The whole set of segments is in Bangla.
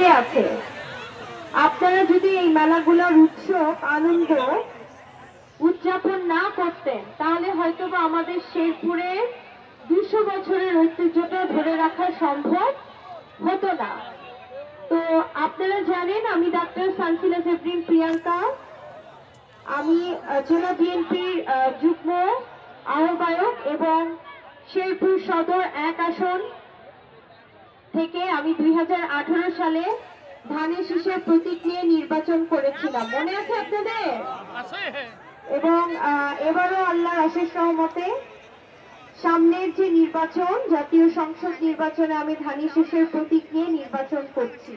টিকে আছে। আপনারা যদি এই মেলাগুলোর উৎসব আনন্দ উদযাপন না করতেন তাহলে হয়তোবা আমাদের শেরপুরে 200 বছরের ঐতিহ্যটা ধরে রাখা সম্ভব হতো না। তো আপনারা জানেন আমি ডাক্তার সানসিলা জেবরিন প্রিয়াঙ্কা, আমি জেলা বিএনপির যুগ্ম আহ্বায়ক এবং শেরপুর সদর 1 আসন থেকে আমি 2018 সালে ধানের শীষের প্রতীক নিয়ে নির্বাচন করেছিলাম, মনে আছে আপনাদের? এবং এবারও আল্লাহর অশেষ রহমতে সামনের যে নির্বাচন, জাতীয় সংসদ নির্বাচনে আমি ধানের শীষের প্রতীক নিয়ে নির্বাচন করছি।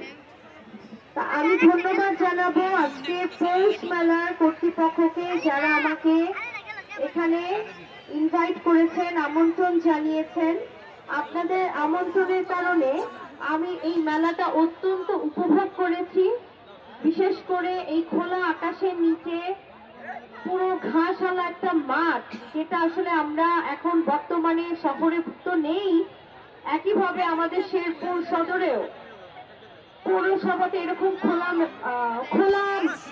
তা আমি ধন্যবাদ জানাবো আজকে পৌষ মেলার কর্তৃপক্ষকে, যারা আমাকে এখানে ইনভাইট করেছেন, আমন্ত্রণ জানিয়েছেন। আপনাদের আমন্ত্রণের কারণে আমি এই মেলাটা অত্যন্ত উপভোগ করেছি। বিশেষ করে এই খোলা আকাশের নিচে পুরো ঘাসওয়ালা একটা মাঠ, যেটা আসলে আমরা এখন বর্তমানে শহরে তো নেই, একইভাবে আমাদের শেরপুর সদরেও পৌরসভাতে এরকম খোলা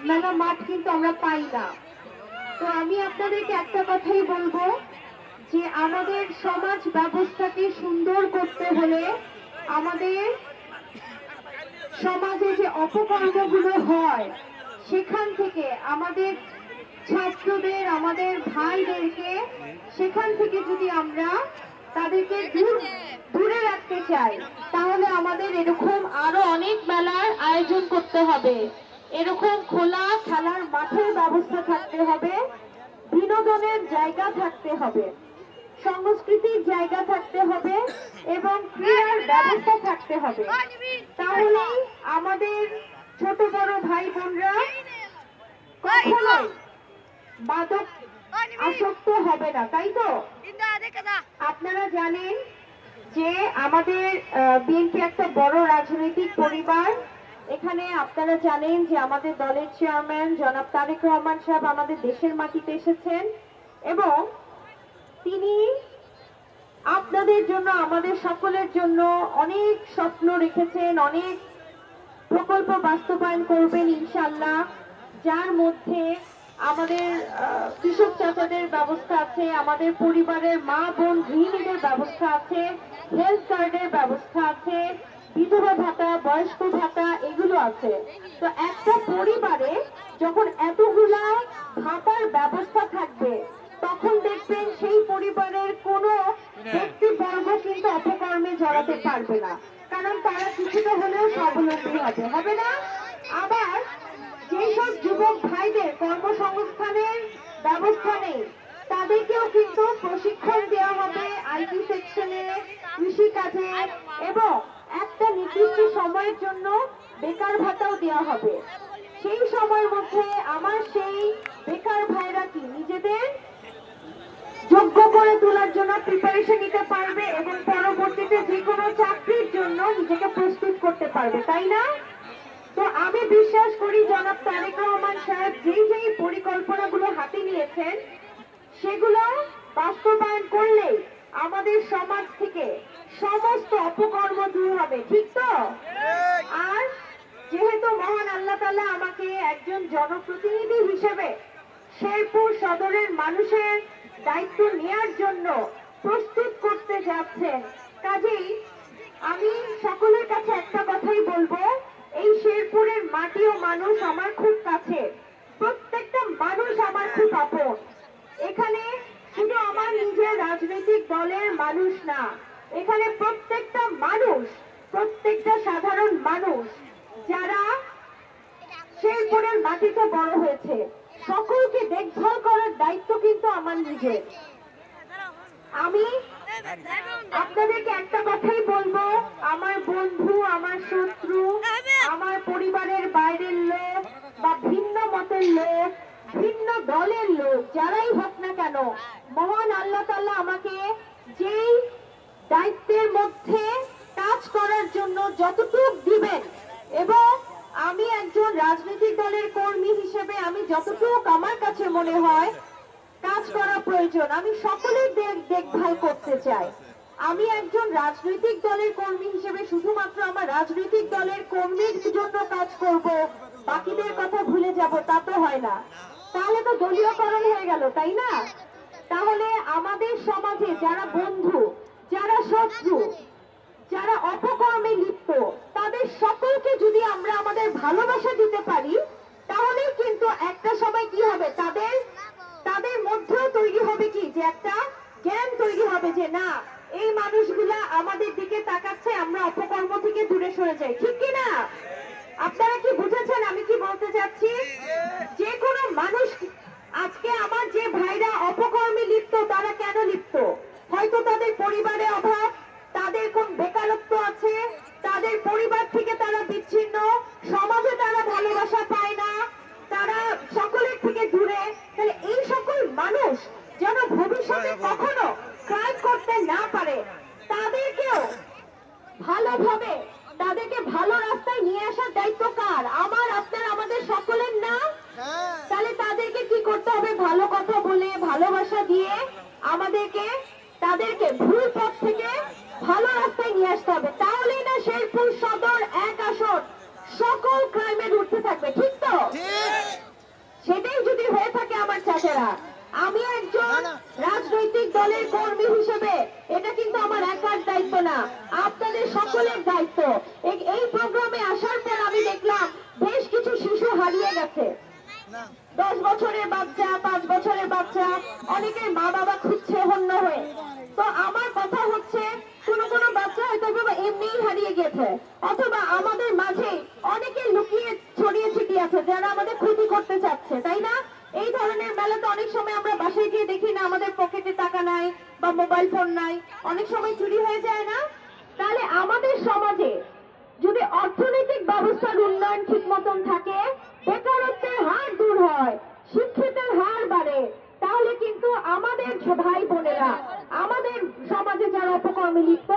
মেলা মাঠ কিন্তু আমরা পাই না। তো আমি আপনাদেরকে একটা কথাই বলবো যে আমাদের সমাজ ব্যবস্থাকে সুন্দর করতে হলে আমাদের সমাজে যে অপকর্মগুলো হয় সেখান থেকে আমাদের ছাত্রদের, আমাদের ভাইদেরকে সেখান থেকে যদি আমরা তাদেরকে দূরে রাখতে চাই তাহলে আমাদের এরকম আরো অনেক মেলার আয়োজন করতে হবে। এরকম খোলা খেলার মাঠের ব্যবস্থা থাকতে হবে, বিনোদনের জায়গা থাকতে হবে, সংস্কৃতির জায়গা থাকতে হবে এবং ক্রীড়ার ব্যবস্থা থাকতে হবে। তাহলেই আমাদের ছোট বড় ভাই বোনরা কখনোই মাদক আসক্ত হবে না, তাই তো? আপনারা জানেন যে আমাদের বিএনপি একটা বড় রাজনৈতিক পরিবার। এখানে আপনারা জানেন যে আমাদের দলের চেয়ারম্যান জনাব তারেক রহমান সাহেব আমাদের দেশের মাটিতে এসেছেন এবং তিনি আপনাদের জন্য, আমাদের সকলের জন্য অনেক স্বপ্ন রেখেছেন, অনেক প্রকল্প বাস্তবায়ন করবেন ইনশাআল্লাহ, যার মধ্যে আমাদের কৃষক চাচাদের ব্যবস্থা আছে, আমাদের পরিবারের মা বোন গৃহিণীদের ব্যবস্থা আছে, হেলথ কার্ডের ব্যবস্থা আছে, বিধবা ভাতা, বয়স্ক ভাতা, এগুলো আছে। তো একটা পরিবারে যখন এতগুলা ভাতার ব্যবস্থা থাকবে তখন দেখবেন সেই পরিবারের কোনো ব্যক্তিবর্গ কিন্তু অপকর্মে জড়াতে পারবে না, কারণ তারা কিছুটা হলেও স্বাবলম্বী হবে না? আবার যেসব যুবক ভাইদের কর্মসংস্থানের ব্যবস্থা নেই তাদেরকেও কিন্তু প্রশিক্ষণ দেওয়া হবে আইটি সেকশনে, কৃষিকাজে, এবং একটা নির্দিষ্ট সময়ের জন্য বেকার ভাতাও দেওয়া হবে। সেই সময়ের মধ্যে আমার সেই বেকার ভাইরা কি নিজেদের যোগ্য করে তোলার জন্য প্রিপারেশন নিতে পারবে এবং পরবর্তীতে যে কোনো চাকরির জন্য নিজেকে প্রস্তুত করতে পারবে, তাই না? তো আমি বিশ্বাস করি জনাব তারেক রহমান সাহেব যেই পরিকল্পনাগুলো হাতে নিয়েছেন সেগুলো বাস্তবায়ন করলে আমাদের সমাজ থেকে সমস্ত অপকর্ম দূর হবে, ঠিক তো? আর যেহেতু মহান আল্লাহ তাআলা আমাকে একজন জনপ্রতিনিধি হিসেবে শেরপুর সদরের মানুষের দায়িত্ব নেয়ার জন্য প্রস্তুত করতে যাচ্ছেন, কাজেই আমি সকলের কাছে একটা কথাই বলবো, এই শেরপুরের মাটি ও মানুষ আমার খুব কাছে, প্রত্যেকটা মানুষ আমার খুব আপন। এখানে শুধু আমার নিজের রাজনৈতিক দলের মানুষ না, এখানে প্রত্যেকটা মানুষ, প্রত্যেকটা সাধারণ মানুষ যারা শেরপুরের মাটিতে বড় হয়েছে, সকলকে দেখভাল করার দায়িত্ব কিন্তু আমার নিজের। আমি আপনাদেরকে একটা কথাই বলবো, আমার বন্ধু, আমার শত্রু, আমার পরিবারের বাইরের লোক বা ভিন্ন মতের লোক, ভিন্ন দলের লোক, যারাই হোক না কেন, মহান আল্লাহ তাআলা আমাকে যেই দায়িত্বের মধ্যে কাজ করার জন্য যতটুকু দিবেন এবং আমি একজন রাজনৈতিক দলের কর্মী হিসেবে আমি যতটুকু আমার কাছে মনে হয় কাজ করা প্রয়োজন, আমি সকলের দেখভাল করতে চাই। আমি একজন রাজনৈতিক দলের কর্মী হিসেবে শুধুমাত্র আমার রাজনৈতিক দলের কর্মীর জন্য কাজ করব, বাকিদের কথা ভুলে যাব, তা তো হয় না। তাহলে তো দলীয়করণ হয়ে গেল, তাই না? তাহলে আমাদের সমাজে যারা বন্ধু, যারা শত্রু, যারা অপকর্মে লিপ্ত, তাদের সকলকে যদি আমরা আমাদের ভালোবাসা দিতে পারি, তাহলেই কিন্তু একটা সময় কি হবে, তাদের তাদের মধ্যেও তৈরি হবে কি, যে একটা জ্ঞান তৈরি হবে যে না, এই মানুষগুলা আমাদের দিকে তাকাচ্ছে, আমরা অপকর্ম থেকে দূরে সরে যাই, ঠিক কি না? আপনারা কি বুঝেছেন আমি কি বলতে চাচ্ছি? যে কোনো মানুষ, আজকে আমার যে ভাইরা অপকর্মে লিপ্ত, তারা কেন লিপ্ত? হয়তো তাদের পরিবারে অভাব, তাদের কোন বেকারত্ব আছে, তাদের পরিবার থেকে তারা বিচ্ছিন্ন, সমাজে তারা ভালোবাসা পায় না, তারা সকলের থেকে দূরে। তাহলে এই সকল মানুষ যেন ভবিষ্যতে কখনো ক্রাইম করতে না পারে, তাদেরকেও ভালোভাবে, তাদেরকে ভালো রাস্তায় নিয়ে আসার দায়িত্ব কার? আমার, আপনার, আমাদের সকলের না? তাহলে তাদেরকে কি করতে হবে? ভালো কথা বলে, ভালোবাসা দিয়ে আমাদেরকে তাদেরকে ভুল পথ থেকে ভালো রাস্তায় নিয়ে আসতে হবে। তাহলেই না শেরপুর সদর 1 আসন সকল ক্রাইমের উঠতে থাকবে, ঠিক তো? সেটাই যদি হয়ে থাকে আমার চাচারা, আমি একজন রাজনৈতিক দলের কর্মী হিসেবে এটা কিন্তু আমার একার দায়িত্ব না, আপনাদের সকলের দায়িত্ব। এই প্রোগ্রামে আসার পর আমি দেখলাম বেশ কিছু শিশু হারিয়ে গেছে। 10 বছরের বাচ্চা, 5 বছরের বাচ্চা, অনেকের মা বাবা খুঁজছে হন্য হয়ে। তো আমার কথা হচ্ছে, কোন বাচ্চা হয়তো এমনিই হারিয়ে গেছে, অথবা আমাদের মাঝে অনেকে লুকিয়ে ছড়িয়ে ছিটিয়ে আছে যারা আমাদের ক্ষতি করতে চাচ্ছে, তাই না? এই ধরনের মেলাতে অনেক সময় আমরা বাসায় গিয়ে দেখি না আমাদের পকেটে টাকা নাই বা মোবাইল ফোন নাই, অনেক সময় চুরি হয়ে যায় না? তাহলে আমাদের সমাজে যদি অর্থনৈতিক ব্যবস্থার উন্নয়ন ঠিক মতন থাকে, বেকারত্বের হার দূর হয়, শিক্ষিতের হার বাড়ে, তাহলে কিন্তু আমাদের ভাই বোনেরা, আমাদের সমাজে যারা অপকর্মে লিপ্ত,